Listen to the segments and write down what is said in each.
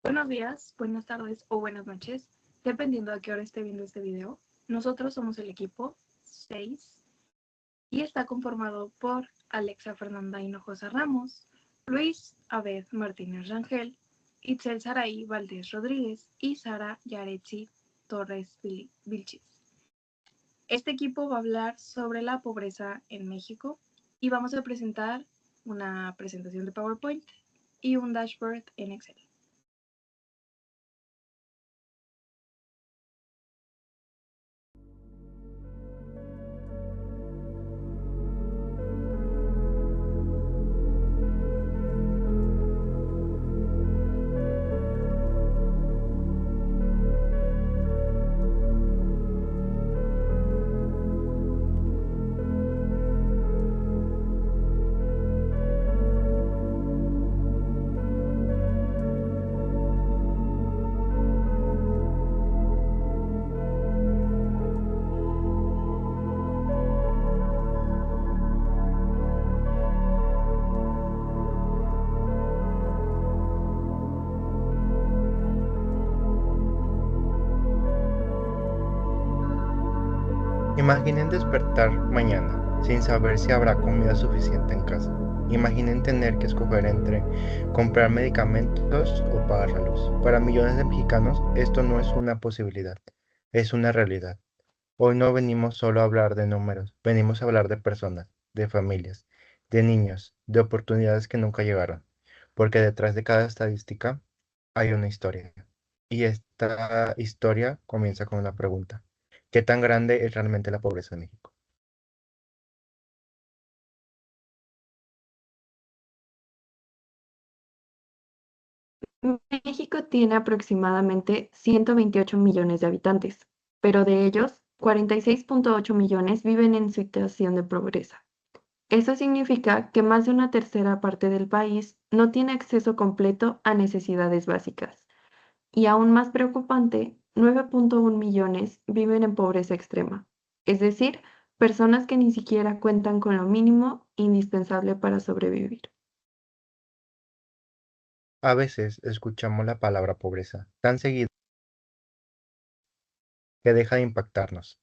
Buenos días, buenas tardes o buenas noches, dependiendo a qué hora esté viendo este video. Nosotros somos el equipo 6 y está conformado por Alexa Fernanda Hinojosa Ramos, Luis Abed Martínez Rangel, Itzel Saray Valdés Rodríguez y Sara Yaretsi Torres Vilchis. Este equipo va a hablar sobre la pobreza en México y vamos a presentar una presentación de PowerPoint y un dashboard en Excel. Imaginen despertar mañana sin saber si habrá comida suficiente en casa. Imaginen tener que escoger entre comprar medicamentos o pagar la luz. Para millones de mexicanos esto no es una posibilidad, es una realidad. Hoy no venimos solo a hablar de números, venimos a hablar de personas, de familias, de niños, de oportunidades que nunca llegaron. Porque detrás de cada estadística hay una historia. Y esta historia comienza con una pregunta. ¿Qué tan grande es realmente la pobreza en México? México tiene aproximadamente 128 millones de habitantes, pero de ellos, 46.8 millones viven en situación de pobreza. Eso significa que más de una tercera parte del país no tiene acceso completo a necesidades básicas. Y aún más preocupante, 9.1 millones viven en pobreza extrema, es decir, personas que ni siquiera cuentan con lo mínimo indispensable para sobrevivir. A veces escuchamos la palabra pobreza tan seguido que deja de impactarnos.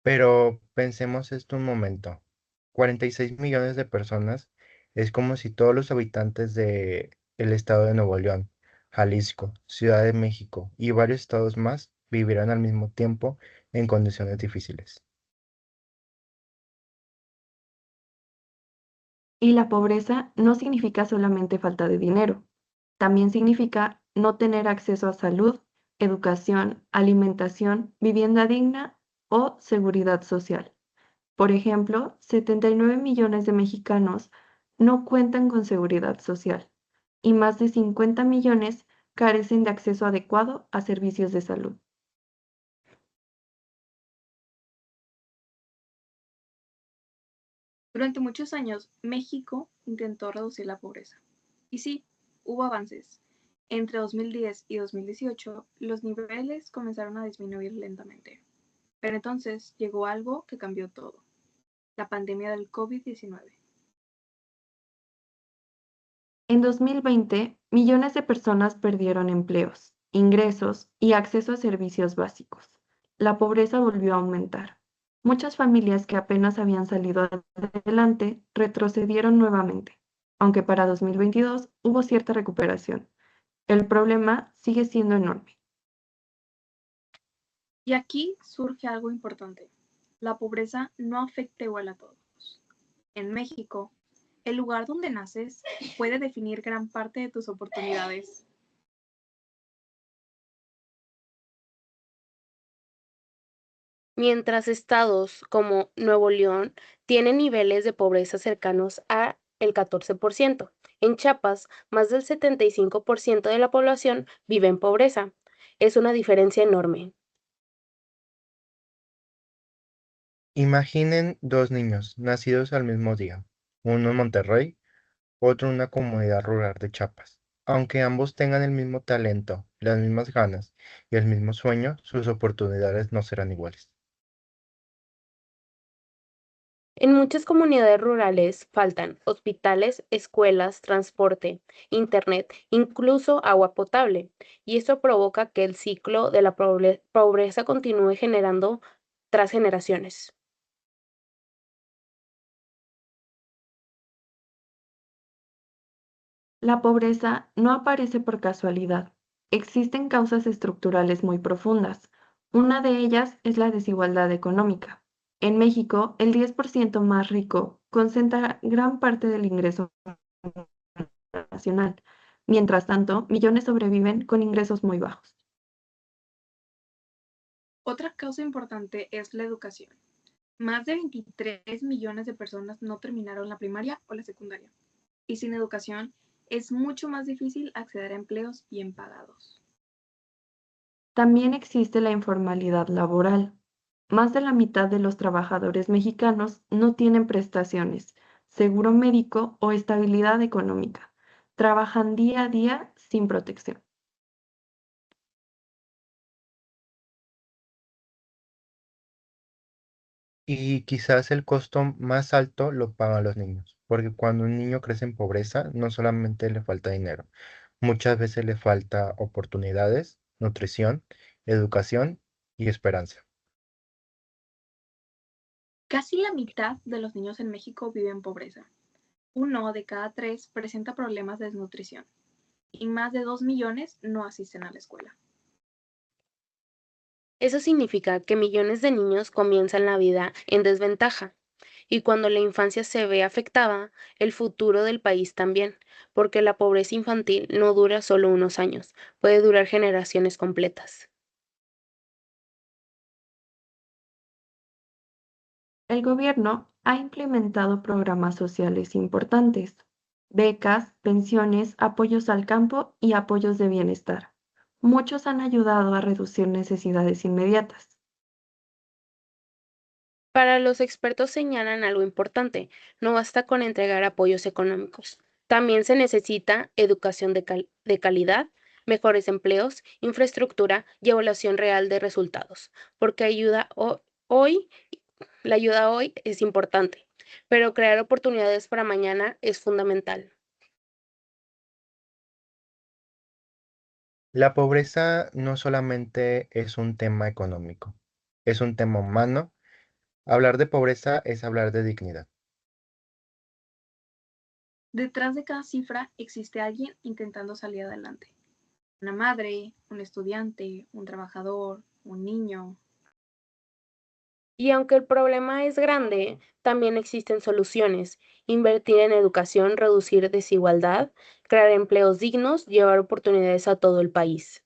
Pero pensemos esto un momento. 46 millones de personas es como si todos los habitantes de el estado de Nuevo León, Jalisco, Ciudad de México y varios estados más vivieran al mismo tiempo en condiciones difíciles. Y la pobreza no significa solamente falta de dinero, también significa no tener acceso a salud, educación, alimentación, vivienda digna o seguridad social. Por ejemplo, 79 millones de mexicanos no cuentan con seguridad social y más de 50 millones carecen de acceso adecuado a servicios de salud. Durante muchos años, México intentó reducir la pobreza. Y sí, hubo avances. Entre 2010 y 2018, los niveles comenzaron a disminuir lentamente. Pero entonces llegó algo que cambió todo, la pandemia del COVID-19. En 2020, millones de personas perdieron empleos, ingresos y acceso a servicios básicos. La pobreza volvió a aumentar. Muchas familias que apenas habían salido adelante retrocedieron nuevamente, aunque para 2022 hubo cierta recuperación. El problema sigue siendo enorme. Y aquí surge algo importante. La pobreza no afecta igual a todos. En México, el lugar donde naces puede definir gran parte de tus oportunidades. Mientras estados como Nuevo León tienen niveles de pobreza cercanos a el 14%. En Chiapas, más del 75% de la población vive en pobreza. Es una diferencia enorme. Imaginen dos niños nacidos al mismo día, uno en Monterrey, otro en una comunidad rural de Chiapas. Aunque ambos tengan el mismo talento, las mismas ganas y el mismo sueño, sus oportunidades no serán iguales. En muchas comunidades rurales faltan hospitales, escuelas, transporte, internet, incluso agua potable, y eso provoca que el ciclo de la pobreza continúe generando tras generaciones. La pobreza no aparece por casualidad. Existen causas estructurales muy profundas. Una de ellas es la desigualdad económica. En México, el 10% más rico concentra gran parte del ingreso nacional. Mientras tanto, millones sobreviven con ingresos muy bajos. Otra causa importante es la educación. Más de 23 millones de personas no terminaron la primaria o la secundaria. Y sin educación es mucho más difícil acceder a empleos bien pagados. También existe la informalidad laboral. Más de la mitad de los trabajadores mexicanos no tienen prestaciones, seguro médico o estabilidad económica. Trabajan día a día sin protección. Y quizás el costo más alto lo pagan los niños, porque cuando un niño crece en pobreza, no solamente le falta dinero, muchas veces le falta oportunidades, nutrición, educación y esperanza. Casi la mitad de los niños en México vive en pobreza. 1 de cada 3 presenta problemas de desnutrición y más de 2 millones no asisten a la escuela. Eso significa que millones de niños comienzan la vida en desventaja. Y cuando la infancia se ve afectada, el futuro del país también, porque la pobreza infantil no dura solo unos años, puede durar generaciones completas. El gobierno ha implementado programas sociales importantes, becas, pensiones, apoyos al campo y apoyos de bienestar. Muchos han ayudado a reducir necesidades inmediatas. Para los expertos señalan algo importante, no basta con entregar apoyos económicos. También se necesita educación de calidad, mejores empleos, infraestructura y evaluación real de resultados, porque hoy, la ayuda hoy es importante, pero crear oportunidades para mañana es fundamental. La pobreza no solamente es un tema económico, es un tema humano. Hablar de pobreza es hablar de dignidad. Detrás de cada cifra existe alguien intentando salir adelante. Una madre, un estudiante, un trabajador, un niño. Y aunque el problema es grande, también existen soluciones. Invertir en educación, reducir desigualdad, crear empleos dignos, llevar oportunidades a todo el país.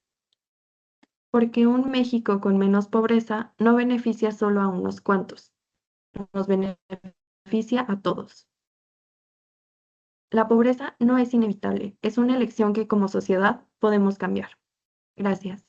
Porque un México con menos pobreza no beneficia solo a unos cuantos, nos beneficia a todos. La pobreza no es inevitable, es una elección que como sociedad podemos cambiar. Gracias.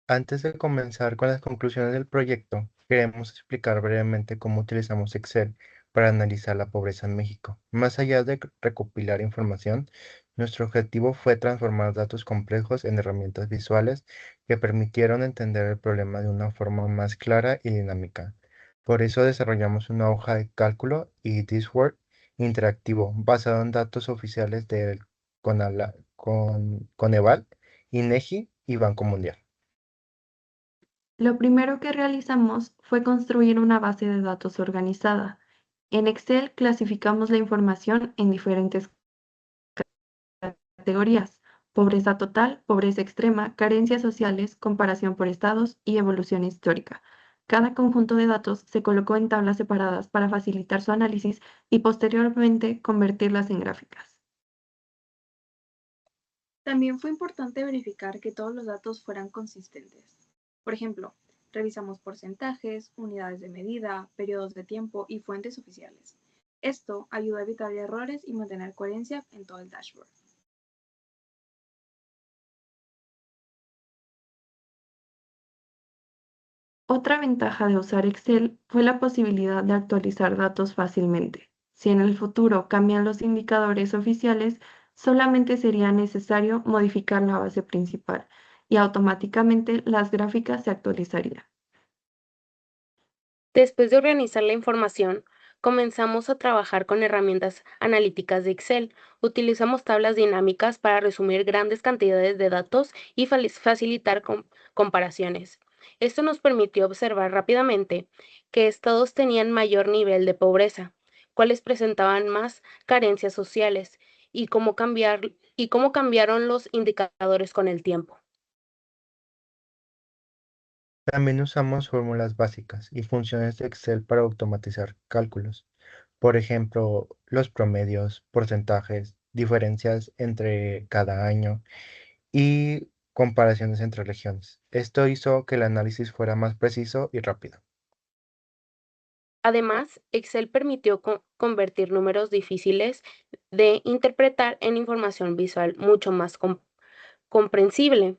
Antes de comenzar con las conclusiones del proyecto, queremos explicar brevemente cómo utilizamos Excel para analizar la pobreza en México. Más allá de recopilar información, nuestro objetivo fue transformar datos complejos en herramientas visuales que permitieron entender el problema de una forma más clara y dinámica. Por eso desarrollamos una hoja de cálculo y Discord interactivo basado en datos oficiales del Coneval, INEGI y Banco Mundial. Lo primero que realizamos fue construir una base de datos organizada. En Excel clasificamos la información en diferentes categorías: pobreza total, pobreza extrema, carencias sociales, comparación por estados y evolución histórica. Cada conjunto de datos se colocó en tablas separadas para facilitar su análisis y posteriormente convertirlas en gráficas. También fue importante verificar que todos los datos fueran consistentes. Por ejemplo, revisamos porcentajes, unidades de medida, periodos de tiempo y fuentes oficiales. Esto ayuda a evitar errores y mantener coherencia en todo el dashboard. Otra ventaja de usar Excel fue la posibilidad de actualizar datos fácilmente. Si en el futuro cambian los indicadores oficiales, solamente sería necesario modificar la base principal y automáticamente las gráficas se actualizarían. Después de organizar la información, comenzamos a trabajar con herramientas analíticas de Excel. Utilizamos tablas dinámicas para resumir grandes cantidades de datos y facilitar comparaciones. Esto nos permitió observar rápidamente qué estados tenían mayor nivel de pobreza, cuáles presentaban más carencias sociales y cómo cambiaron los indicadores con el tiempo. También usamos fórmulas básicas y funciones de Excel para automatizar cálculos. Por ejemplo, los promedios, porcentajes, diferencias entre cada año y comparaciones entre regiones. Esto hizo que el análisis fuera más preciso y rápido. Además, Excel permitió convertir números difíciles de interpretar en información visual mucho más comprensible.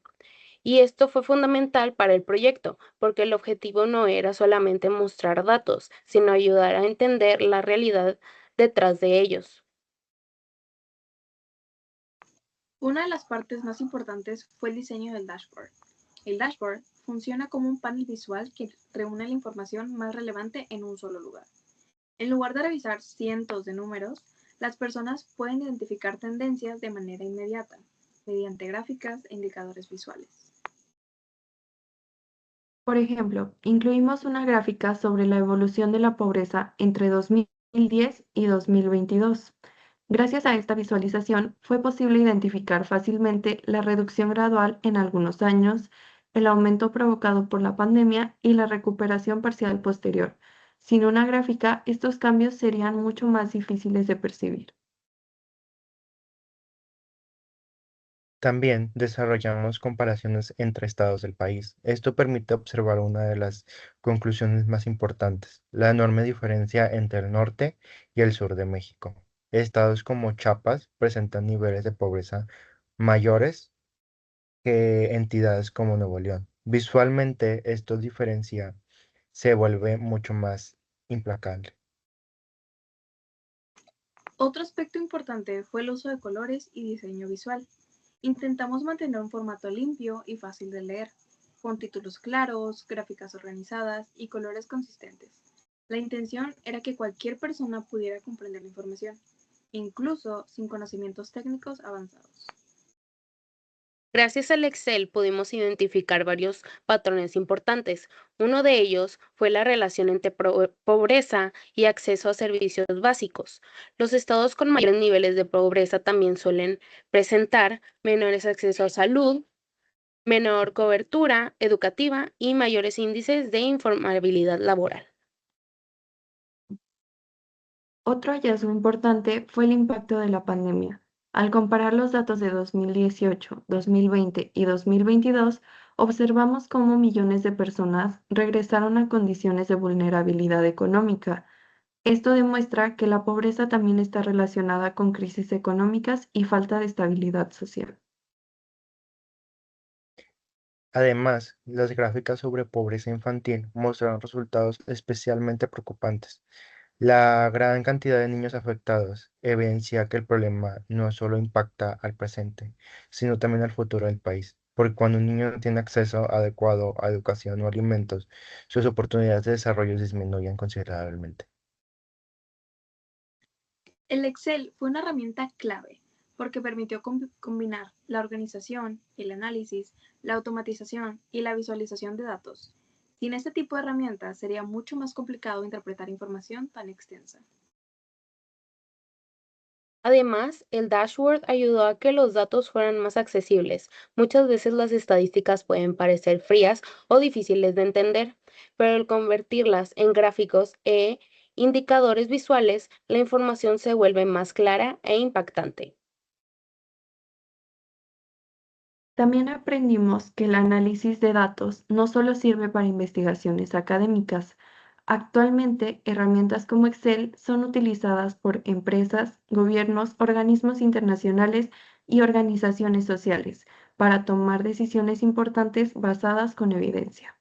Y esto fue fundamental para el proyecto, porque el objetivo no era solamente mostrar datos, sino ayudar a entender la realidad detrás de ellos. Una de las partes más importantes fue el diseño del dashboard. El dashboard funciona como un panel visual que reúne la información más relevante en un solo lugar. En lugar de revisar cientos de números, las personas pueden identificar tendencias de manera inmediata, mediante gráficas e indicadores visuales. Por ejemplo, incluimos una gráfica sobre la evolución de la pobreza entre 2010 y 2022. Gracias a esta visualización fue posible identificar fácilmente la reducción gradual en algunos años, el aumento provocado por la pandemia y la recuperación parcial posterior. Sin una gráfica, estos cambios serían mucho más difíciles de percibir. También desarrollamos comparaciones entre estados del país. Esto permite observar una de las conclusiones más importantes, la enorme diferencia entre el norte y el sur de México. Estados como Chiapas presentan niveles de pobreza mayores que entidades como Nuevo León. Visualmente, esto diferencia se vuelve mucho más implacable. Otro aspecto importante fue el uso de colores y diseño visual. Intentamos mantener un formato limpio y fácil de leer, con títulos claros, gráficas organizadas y colores consistentes. La intención era que cualquier persona pudiera comprender la información, incluso sin conocimientos técnicos avanzados. Gracias al Excel pudimos identificar varios patrones importantes. Uno de ellos fue la relación entre pobreza y acceso a servicios básicos. Los estados con mayores niveles de pobreza también suelen presentar menores accesos a salud, menor cobertura educativa y mayores índices de informabilidad laboral. Otro hallazgo importante fue el impacto de la pandemia. Al comparar los datos de 2018, 2020 y 2022, observamos cómo millones de personas regresaron a condiciones de vulnerabilidad económica. Esto demuestra que la pobreza también está relacionada con crisis económicas y falta de estabilidad social. Además, las gráficas sobre pobreza infantil mostraron resultados especialmente preocupantes. La gran cantidad de niños afectados evidencia que el problema no solo impacta al presente, sino también al futuro del país. Porque cuando un niño no tiene acceso adecuado a educación o alimentos, sus oportunidades de desarrollo disminuyen considerablemente. El Excel fue una herramienta clave porque permitió combinar la organización, el análisis, la automatización y la visualización de datos. Sin este tipo de herramientas sería mucho más complicado interpretar información tan extensa. Además, el dashboard ayudó a que los datos fueran más accesibles. Muchas veces las estadísticas pueden parecer frías o difíciles de entender, pero al convertirlas en gráficos e indicadores visuales, la información se vuelve más clara e impactante. También aprendimos que el análisis de datos no solo sirve para investigaciones académicas. Actualmente, herramientas como Excel son utilizadas por empresas, gobiernos, organismos internacionales y organizaciones sociales para tomar decisiones importantes basadas con evidencia.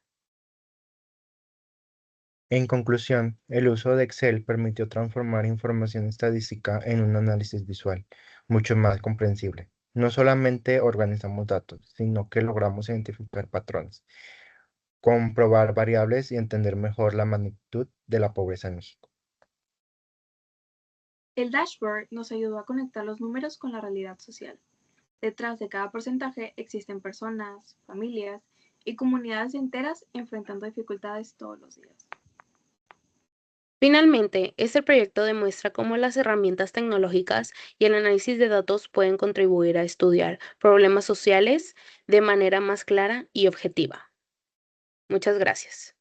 En conclusión, el uso de Excel permitió transformar información estadística en un análisis visual, mucho más comprensible. No solamente organizamos datos, sino que logramos identificar patrones, comprobar variables y entender mejor la magnitud de la pobreza en México. El dashboard nos ayudó a conectar los números con la realidad social. Detrás de cada porcentaje existen personas, familias y comunidades enteras enfrentando dificultades todos los días. Finalmente, este proyecto demuestra cómo las herramientas tecnológicas y el análisis de datos pueden contribuir a estudiar problemas sociales de manera más clara y objetiva. Muchas gracias.